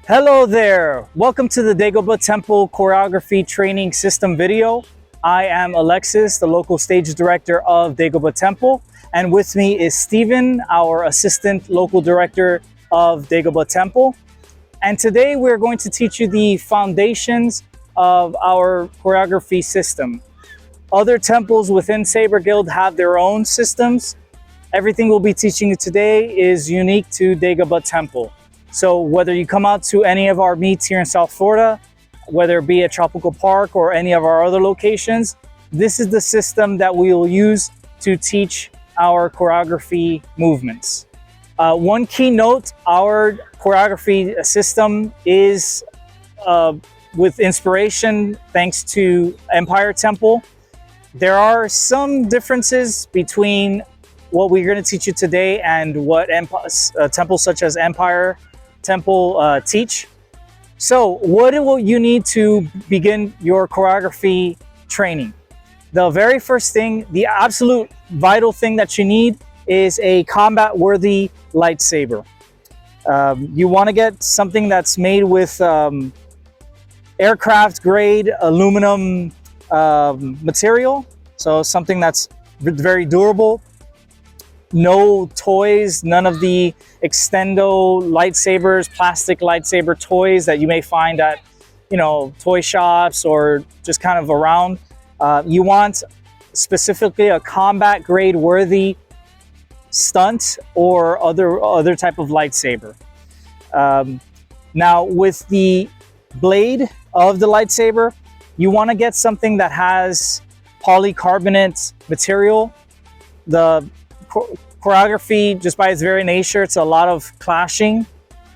Hello there! Welcome to the Dagobah Temple Choreography Training System video. I am Alexis, the local stage director of Dagobah Temple, and with me is Steven, our assistant local director of Dagobah Temple. And today we're going to teach you the foundations of our choreography system. Other temples within Saber Guild have their own systems. Everything we'll be teaching you today is unique to Dagobah Temple. So whether you come out to any of our meets here in South Florida, whether it be at Tropical Park or any of our other locations, this is the system that we will use to teach our choreography movements. One key note, our choreography system is with inspiration thanks to Empire Temple. There are some differences between what we're going to teach you today and what temples such as Empire Temple teach. So what will you need to begin your choreography training? The very first thing, the absolute vital thing that you need is a combat worthy lightsaber. You want to get something that's made with aircraft grade aluminum material, so something that's very durable. No toys, none of the extendo lightsabers, plastic lightsaber toys that you may find at, toy shops or just kind of around. You want specifically a combat grade worthy stunt or other type of lightsaber. Now with the blade of the lightsaber, you want to get something that has polycarbonate material. The choreography, just by its very nature, it's a lot of clashing,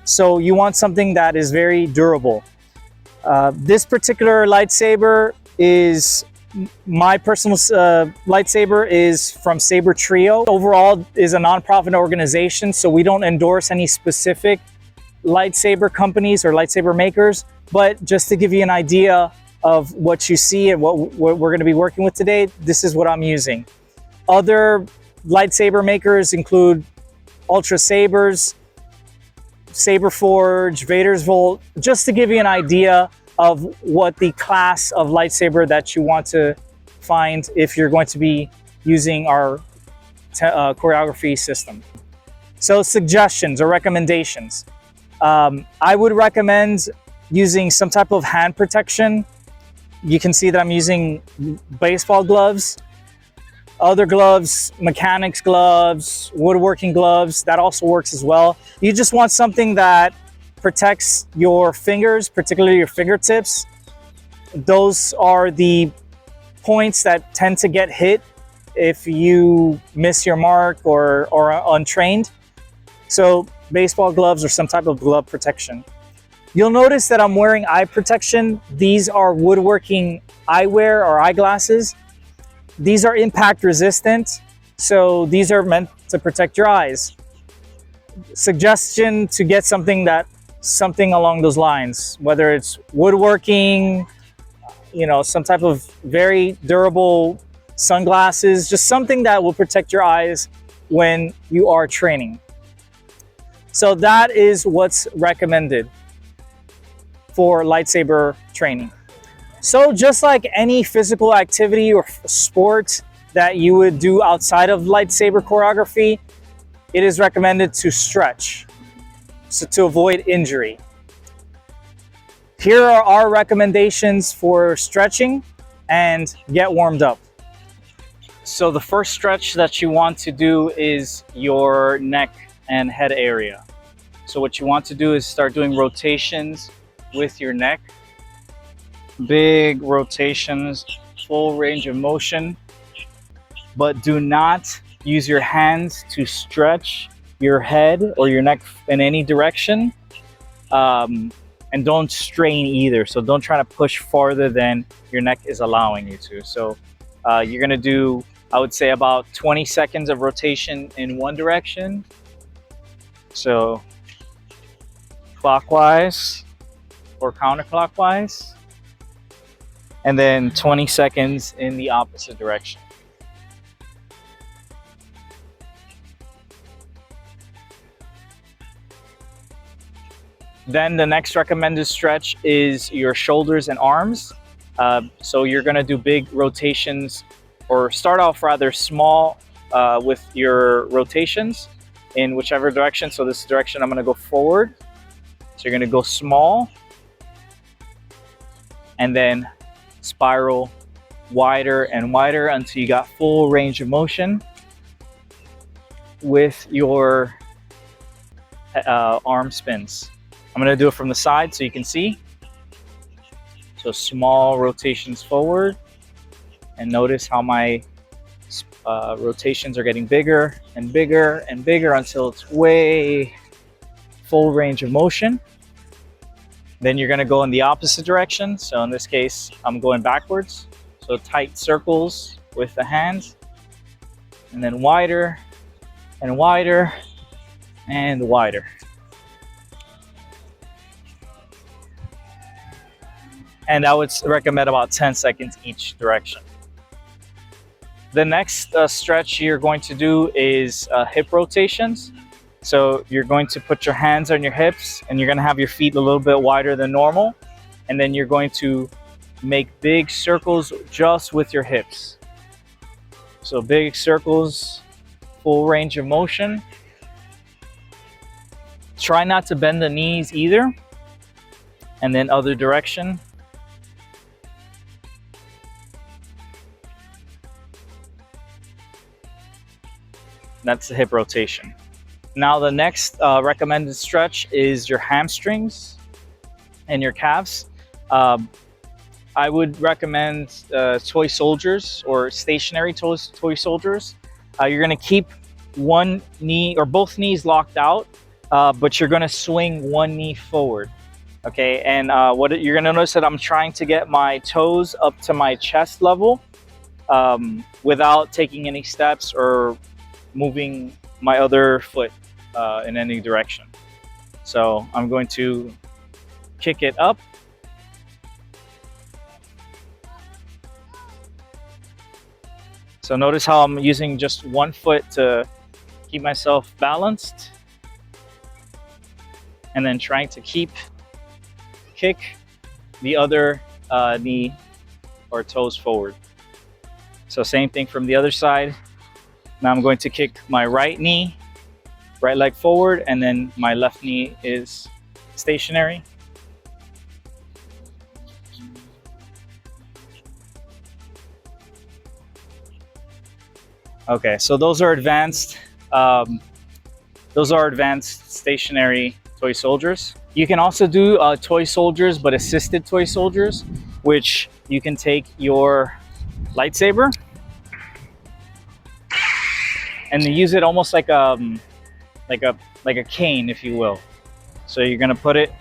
so you want something that is very durable. This particular lightsaber is my personal lightsaber, is from Saber Trio. Overall is a non-profit organization, so we don't endorse any specific lightsaber companies or lightsaber makers, but just to give you an idea of what you see and what we're going to be working with today, this is what I'm using. Other lightsaber makers include Ultra Sabers, Saber Forge, Vader's Volt, just to give you an idea of what the class of lightsaber that you want to find if you're going to be using our choreography system. So suggestions or recommendations. I would recommend using some type of hand protection. You can see that I'm using baseball gloves. Other gloves, mechanics gloves, woodworking gloves, that also works as well. You just want something that protects your fingers, particularly your fingertips. Those are the points that tend to get hit if you miss your mark or are untrained. So baseball gloves or some type of glove protection. You'll notice that I'm wearing eye protection. These are woodworking eyewear or eyeglasses. These are impact resistant, so these are meant to protect your eyes. Suggestion to get something along those lines, whether it's woodworking, some type of very durable sunglasses, just something that will protect your eyes when you are training. So that is what's recommended for lightsaber training. So just like any physical activity or sport that you would do outside of lightsaber choreography, it is recommended to stretch, so to avoid injury. Here are our recommendations for stretching and get warmed up. So the first stretch that you want to do is your neck and head area. So what you want to do is start doing rotations with your neck. Big rotations, full range of motion, but do not use your hands to stretch your head or your neck in any direction, and don't strain either. So don't try to push farther than your neck is allowing you to. So you're gonna do, I would say, about 20 seconds of rotation in one direction, so clockwise or counterclockwise, and then 20 seconds in the opposite direction. Then the next recommended stretch is your shoulders and arms. So you're gonna do big rotations, or start off rather small with your rotations in whichever direction. So this direction I'm gonna go forward. So you're gonna go small and then spiral wider and wider until you got full range of motion with your arm spins. I'm gonna do it from the side so you can see. So small rotations forward, and notice how my rotations are getting bigger and bigger and bigger until it's way full range of motion. Then you're gonna go in the opposite direction. So in this case, I'm going backwards. So tight circles with the hands, and then wider and wider and wider. And I would recommend about 10 seconds each direction. The next stretch you're going to do is hip rotations. So you're going to put your hands on your hips, and you're going to have your feet a little bit wider than normal. And then you're going to make big circles just with your hips. So big circles, full range of motion. Try not to bend the knees either. And then other direction. That's the hip rotation. Now the next recommended stretch is your hamstrings and your calves. I would recommend toy soldiers or stationary toy soldiers. You're gonna keep one knee or both knees locked out, but you're gonna swing one knee forward. Okay, and what you're gonna notice that I'm trying to get my toes up to my chest level without taking any steps or moving my other foot in any direction. So I'm going to kick it up. So notice how I'm using just one foot to keep myself balanced, and then trying to kick the other knee or toes forward. So same thing from the other side. Now I'm going to kick my right leg forward, and then my left knee is stationary. Okay, so those are advanced stationary toy soldiers. You can also do toy soldiers, but assisted toy soldiers, which you can take your lightsaber and use it almost like a cane, if you will. So you're gonna put it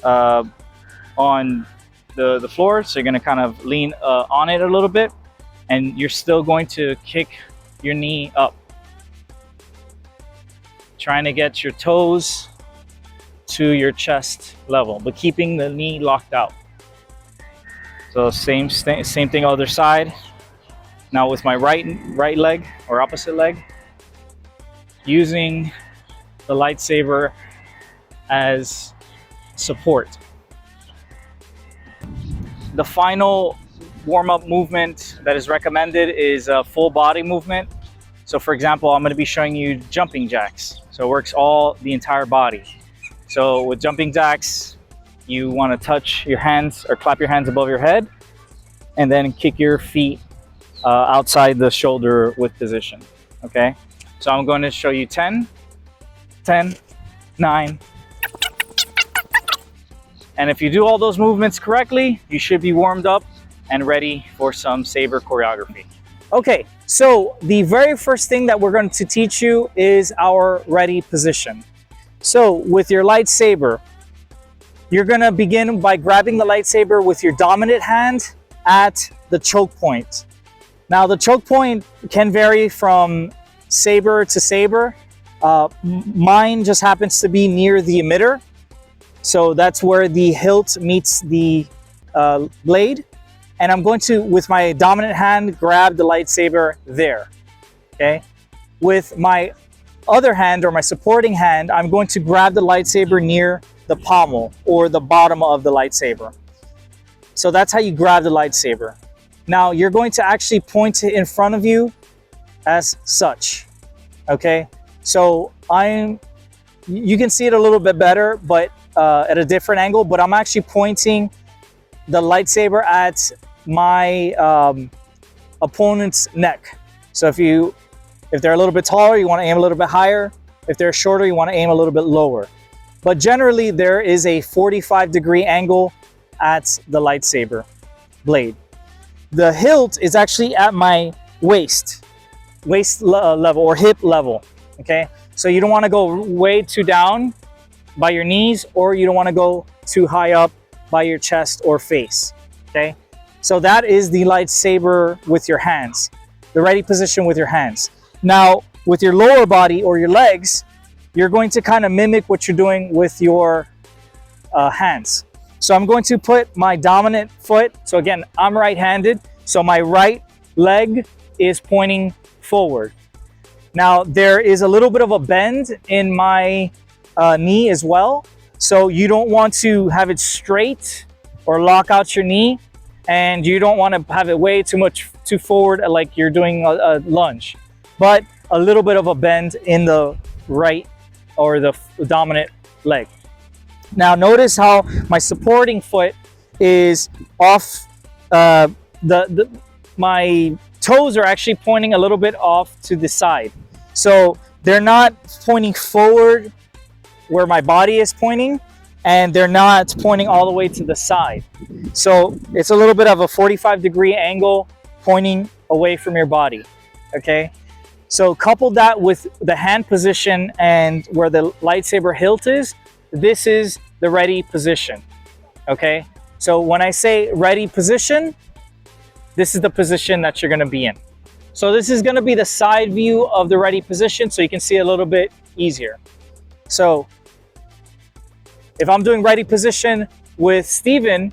on the floor. So you're gonna kind of lean on it a little bit, and you're still going to kick your knee up, trying to get your toes to your chest level, but keeping the knee locked out. So same thing other side. Now with my right leg or opposite leg, using the lightsaber as support. The final warm-up movement that is recommended is a full body movement. So for example, I'm going to be showing you jumping jacks. So it works the entire body. So with jumping jacks, you want to touch your hands or clap your hands above your head, and then kick your feet outside the shoulder width position. Okay, so I'm going to show you 10, 9. And if you do all those movements correctly, you should be warmed up and ready for some Saber choreography. Okay, so the very first thing that we're going to teach you is our ready position. So with your lightsaber, you're going to begin by grabbing the lightsaber with your dominant hand at the choke point. Now the choke point can vary from saber to saber. Mine just happens to be near the emitter. So that's where the hilt meets the blade. And I'm going to, with my dominant hand, grab the lightsaber there, okay? With my other hand or my supporting hand, I'm going to grab the lightsaber near the pommel or the bottom of the lightsaber. So that's how you grab the lightsaber. Now you're going to actually point it in front of you as such. Okay, so you can see it a little bit better, but at a different angle, but I'm actually pointing the lightsaber at my opponent's neck. So if they're a little bit taller, you want to aim a little bit higher. If they're shorter, you want to aim a little bit lower. But generally there is a 45-degree angle at the lightsaber blade. The hilt is actually at my waist level or hip level. Okay, so you don't want to go way too down by your knees, or you don't want to go too high up by your chest or face. Okay, so that is the lightsaber with your hands, the ready position with your hands. Now with your lower body or your legs, you're going to kind of mimic what you're doing with your hands. So I'm going to put my dominant foot, so again, I'm right-handed, so my right leg is pointing forward. Now there is a little bit of a bend in my knee as well, so you don't want to have it straight or lock out your knee, and you don't want to have it way too forward like you're doing a lunge, but a little bit of a bend in the right or the dominant leg. Now notice how my supporting foot is off, my toes are actually pointing a little bit off to the side. So they're not pointing forward where my body is pointing, and they're not pointing all the way to the side. So it's a little bit of a 45-degree angle pointing away from your body, okay? So couple that with the hand position and where the lightsaber hilt is, this is the ready position, okay? So when I say ready position, this is the position that you're gonna be in. So this is gonna be the side view of the ready position, so you can see a little bit easier. So if I'm doing ready position with Steven,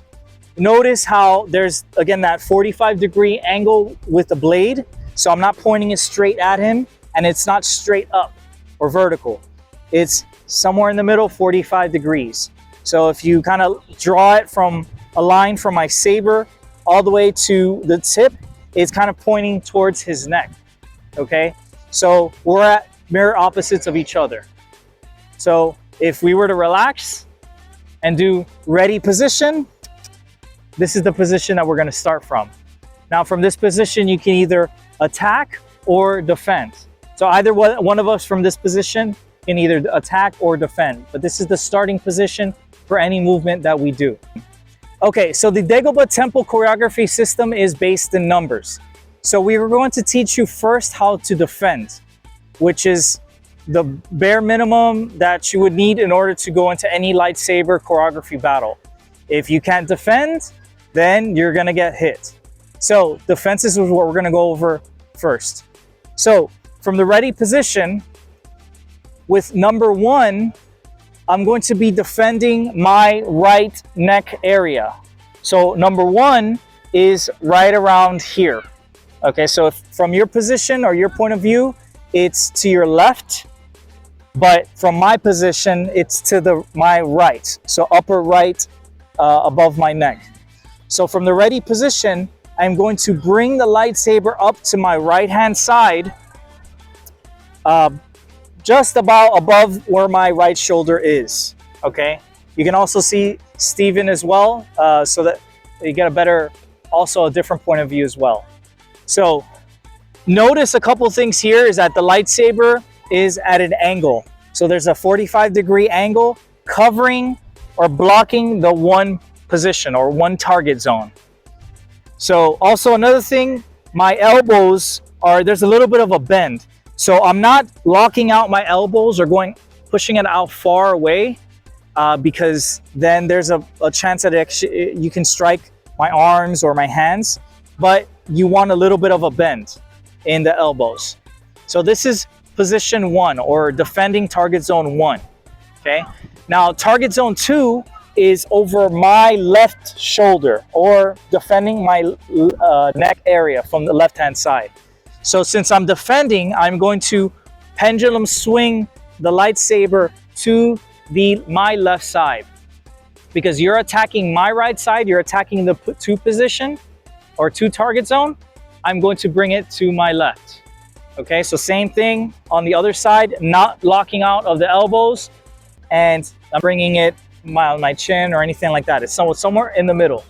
notice how there's, again, that 45-degree angle with the blade. So I'm not pointing it straight at him, and it's not straight up or vertical. It's somewhere in the middle, 45 degrees. So if you kind of draw it from a line from my saber all the way to the tip, it's kind of pointing towards his neck, okay? So we're at mirror opposites of each other. So if we were to relax and do ready position, this is the position that we're gonna start from. Now from this position, you can either attack or defend. So either one of us from this position can either attack or defend, but this is the starting position for any movement that we do. Okay, so the Dagobah Temple choreography system is based in numbers. So we were going to teach you first how to defend, which is the bare minimum that you would need in order to go into any lightsaber choreography battle. If you can't defend, then you're gonna get hit. So defenses is what we're gonna go over first. So from the ready position, with number 1, I'm going to be defending my right neck area. So number 1 is right around here. Okay, so if from your position or your point of view, it's to your left, but from my position, it's to my right. So upper right above my neck. So from the ready position, I'm going to bring the lightsaber up to my right-hand side, just about above where my right shoulder is, okay? You can also see Steven as well, so that you get a different point of view as well. So notice a couple things here is that the lightsaber is at an angle. So there's a 45-degree angle covering or blocking the one position or one target zone. So also another thing, my elbows there's a little bit of a bend. So I'm not locking out my elbows or pushing it out far away, because then there's a chance that you can strike my arms or my hands, but you want a little bit of a bend in the elbows. So this is position 1 or defending target zone 1, okay? Now target zone 2 is over my left shoulder or defending my neck area from the left-hand side. So since I'm defending, I'm going to pendulum swing the lightsaber to my left side. Because you're attacking my right side, you're attacking the 2 position or 2 target zone, I'm going to bring it to my left. Okay, so same thing on the other side, not locking out of the elbows, and I'm bringing it my chin or anything like that. It's somewhere in the middle.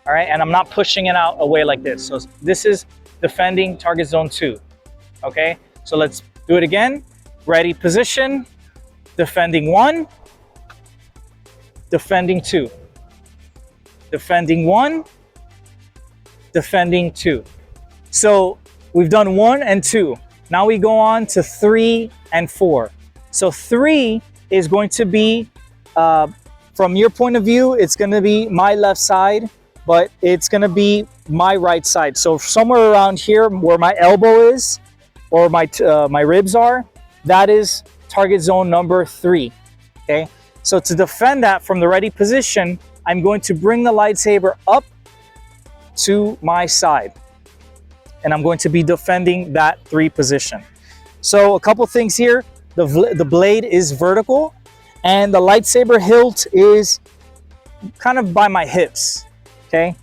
All right, and I'm not pushing it out away like this. So this is defending target zone 2. Okay, so let's do it again. Ready position, defending 1, defending 2, defending 1, defending 2. So we've done 1 and 2. Now we go on to 3 and 4. So 3 is going to be, from your point of view, it's going to be my left side, but it's going to be my right side. So somewhere around here where my elbow is, or my ribs are, that is target zone number 3. Okay. So to defend that from the ready position, I'm going to bring the lightsaber up to my side, and I'm going to be defending that 3 position. So a couple things here. The blade is vertical, and the lightsaber hilt is kind of by my hips. Okay,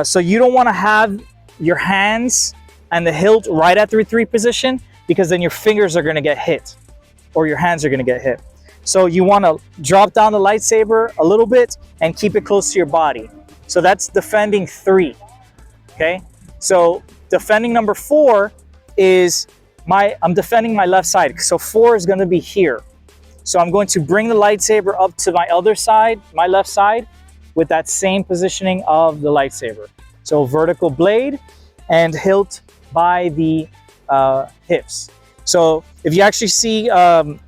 so you don't want to have your hands and the hilt right at the 3 position, because then your fingers are going to get hit, or your hands are going to get hit. So you want to drop down the lightsaber a little bit and keep it close to your body. So that's defending 3. Okay, so defending number 4 is I'm defending my left side. So 4 is going to be here. So I'm going to bring the lightsaber up to my other side, my left side, with that same positioning of the lightsaber. So vertical blade and hilt by the hips. So if you actually see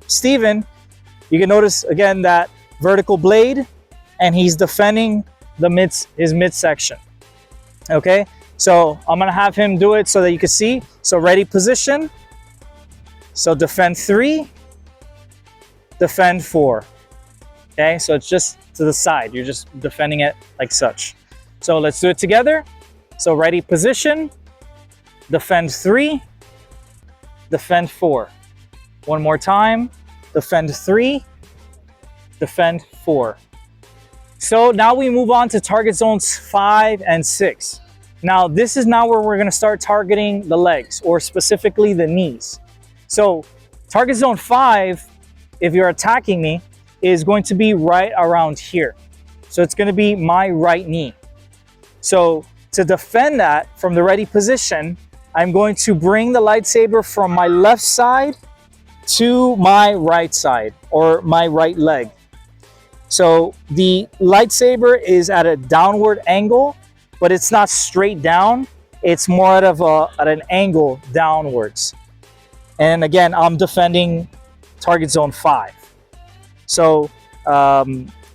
Steven, you can notice again that vertical blade, and he's defending his midsection. Okay, so I'm gonna have him do it so that you can see. So ready position. So defend 3, defend 4. Okay, so it's just to the side. You're just defending it like such. So let's do it together. So ready position, defend 3, defend 4. One more time, defend 3, defend 4. So now we move on to target zones 5 and 6. Now this is now where we're going to start targeting the legs, or specifically the knees. So target zone 5, if you're attacking me, is going to be right around here. So it's going to be my right knee. So to defend that from the ready position, I'm going to bring the lightsaber from my left side to my right side, or my right leg. So the lightsaber is at a downward angle, but it's not straight down. It's more at an angle downwards. And again, I'm defending target zone 5. So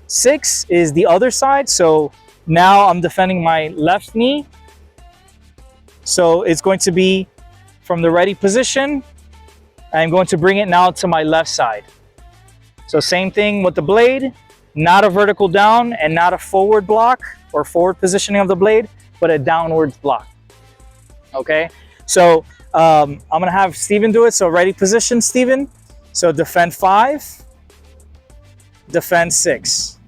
6 is the other side. So now I'm defending my left knee. So it's going to be from the ready position. I'm going to bring it now to my left side. So same thing with the blade, not a vertical down and not a forward block or forward positioning of the blade, but a downward block. Okay, so I'm gonna have Steven do it. So ready position, Steven. So defend 5, defend 6.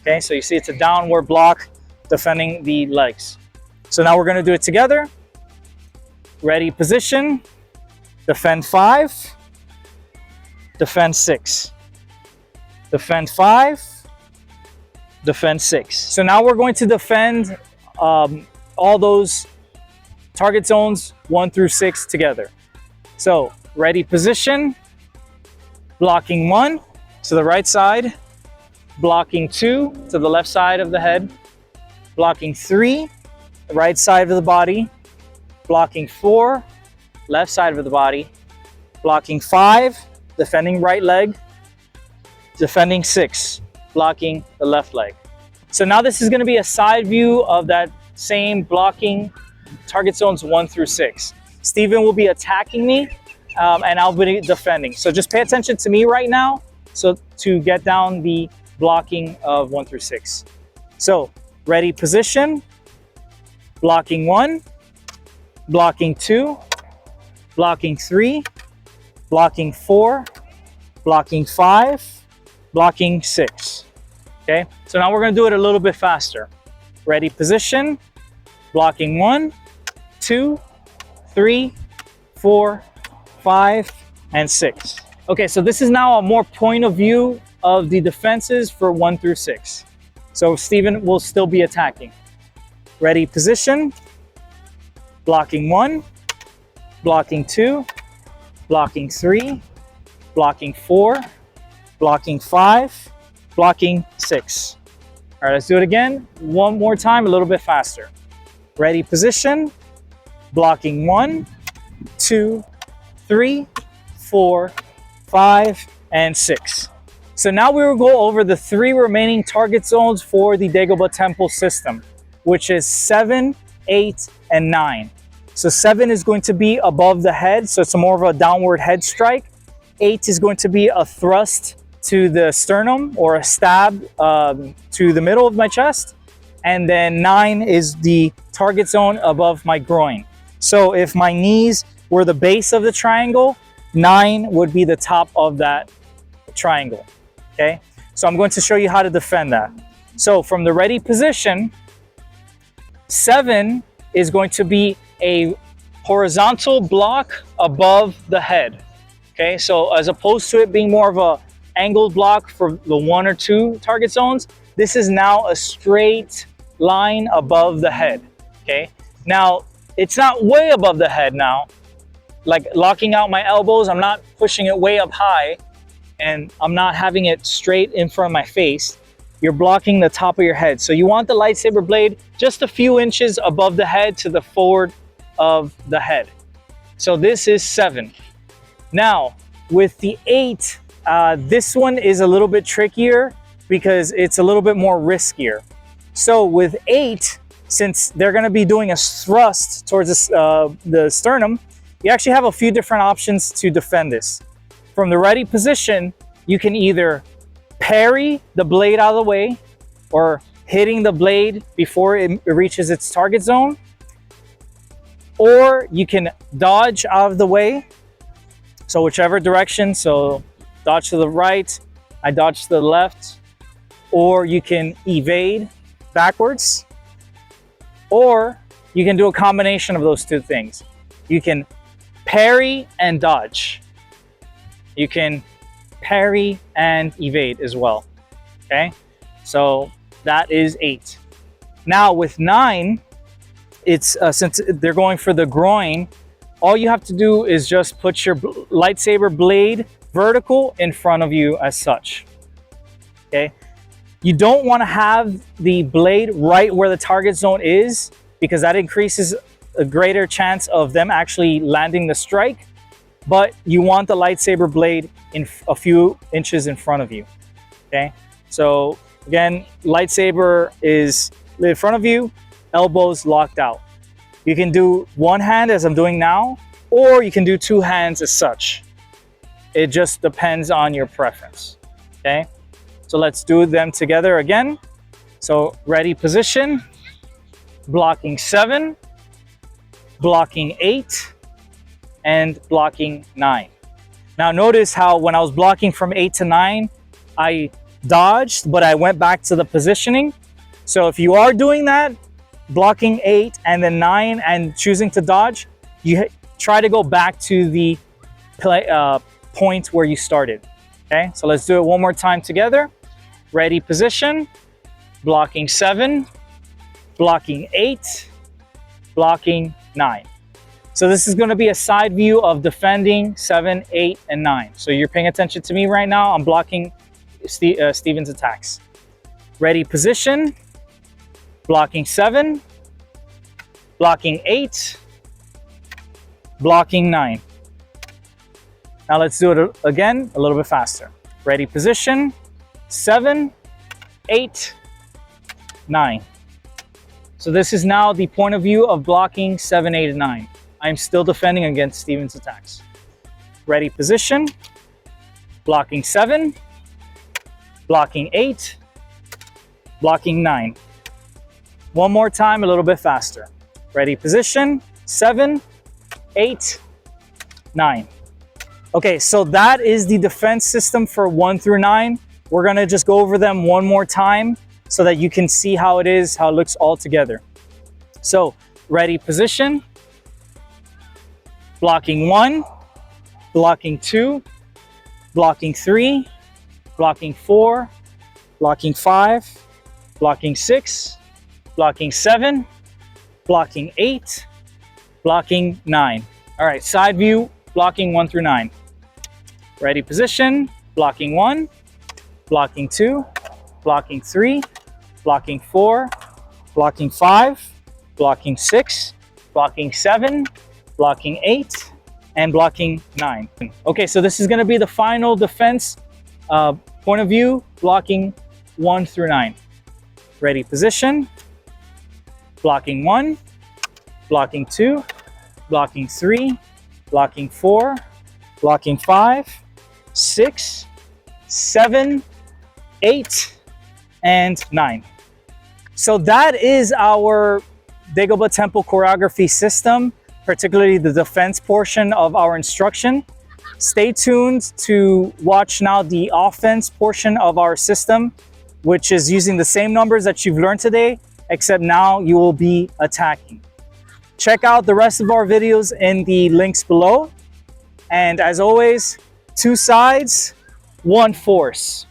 Okay, so you see it's a downward block defending the legs. So now we're gonna do it together. Ready position, defend 5, defend 6. Defend 5, defend 6. So now we're going to defend all those target zones 1 through 6 together. So ready position, blocking 1 to the right side, blocking 2 to the left side of the head, blocking 3, the right side of the body, blocking 4, left side of the body, blocking 5, defending right leg, defending 6, blocking the left leg. So now this is going to be a side view of that same blocking target zones 1 through 6. Steven will be attacking me and I'll be defending. So just pay attention to me right now, so to get down the blocking of 1 through 6. So ready position, blocking 1, blocking 2, blocking 3, blocking 4, blocking 5, blocking 6. Okay, so now we're going to do it a little bit faster. Ready, position, blocking 1, 2, 3, 4, 5, and 6. Okay, so this is now a more point of view of the defenses for 1 through 6. So Steven will still be attacking. Ready, position, blocking 1, blocking 2, blocking 3, blocking 4, blocking 5, blocking 6. All right, let's do it again. One more time, a little bit faster. Ready, position, blocking 1, 2, 3, 4, 5, and 6. So now we will go over the 3 remaining target zones for the Dagobah Temple system, which is 7, 8, and 9. So 7 is going to be above the head, so it's more of a downward head strike. 8 is going to be a thrust to the sternum or a stab to the middle of my chest. And then 9 is the target zone above my groin. So if my knees were the base of the triangle, 9 would be the top of that triangle. Okay, so I'm going to show you how to defend that. So from the ready position, 7 is going to be a horizontal block above the head. Okay, so as opposed to it being more of a angled block for the 1 or 2 target zones, this is now a straight line above the head. Okay, now it's not way above the head now, like locking out my elbows. I'm not pushing it way up high, and I'm not having it straight in front of my face. You're blocking the top of your head. So you want the lightsaber blade just a few inches above the head to the forward of the head. So this is 7. Now with the 8, this one is a little bit trickier because it's a little bit more riskier. So with 8, since they're going to be doing a thrust towards the sternum, you actually have a few different options to defend this. From the ready position, you can either parry the blade out of the way or hitting the blade before it reaches its target zone, or you can dodge out of the way. So whichever direction, so dodge to the right, I dodge to the left, or you can evade backwards, or you can do a combination of those 2 things. You can parry and dodge. You can parry and evade as well. Okay, so that is 8. Now with 9, it's since they're going for the groin, all you have to do is just put your lightsaber blade vertical in front of you as such. Okay, you don't want to have the blade right where the target zone is, because that increases a greater chance of them actually landing the strike. But you want the lightsaber blade in a few inches in front of you. Okay, so again, lightsaber is in front of you, elbows locked out. You can do one hand as I'm doing now, or you can do 2 hands as such. It just depends on your preference. Okay, so let's do them together again. So ready position, blocking 7, blocking 8, and blocking 9. Now notice how when I was blocking from 8 to 9, I dodged, but I went back to the positioning. So if you are doing that, blocking 8 and then 9 and choosing to dodge, you try to go back to the point where you started. Okay, so let's do it one more time together. Ready position, blocking 7, blocking 8, blocking 9. So this is going to be a side view of defending 7, 8, and 9. So you're paying attention to me right now. I'm blocking Steven's attacks. Ready position, blocking 7, blocking 8, blocking 9. Now let's do it again, a little bit faster. Ready position, 7, 8, 9. So this is now the point of view of blocking 7, 8, and 9. I'm still defending against Steven's attacks. Ready position, blocking 7, blocking 8, blocking 9. One more time, a little bit faster. Ready position, 7, 8, 9. Okay, so that is the defense system for 1 through 9. We're gonna just go over them one more time so that you can see how it looks all together. So, ready, position, blocking 1, blocking 2, blocking 3, blocking 4, blocking 5, blocking 6, blocking 7, blocking 8, blocking 9. All right, side view, blocking 1 through 9. Ready, position, blocking 1, blocking 2, blocking 3, blocking 4, blocking 5, blocking 6, blocking 7, blocking 8, and blocking 9. Okay, so this is going to be the final defense point of view, blocking 1 through 9. Ready, position, blocking 1, blocking 2, blocking 3, blocking 4, blocking 5, 6, 7, 8, and 9. So that is our Dagobah Temple choreography system, particularly the defense portion of our instruction. Stay tuned to watch now the offense portion of our system, which is using the same numbers that you've learned today, except now you will be attacking. Check out the rest of our videos in the links below. And as always, 2 sides, 1 force.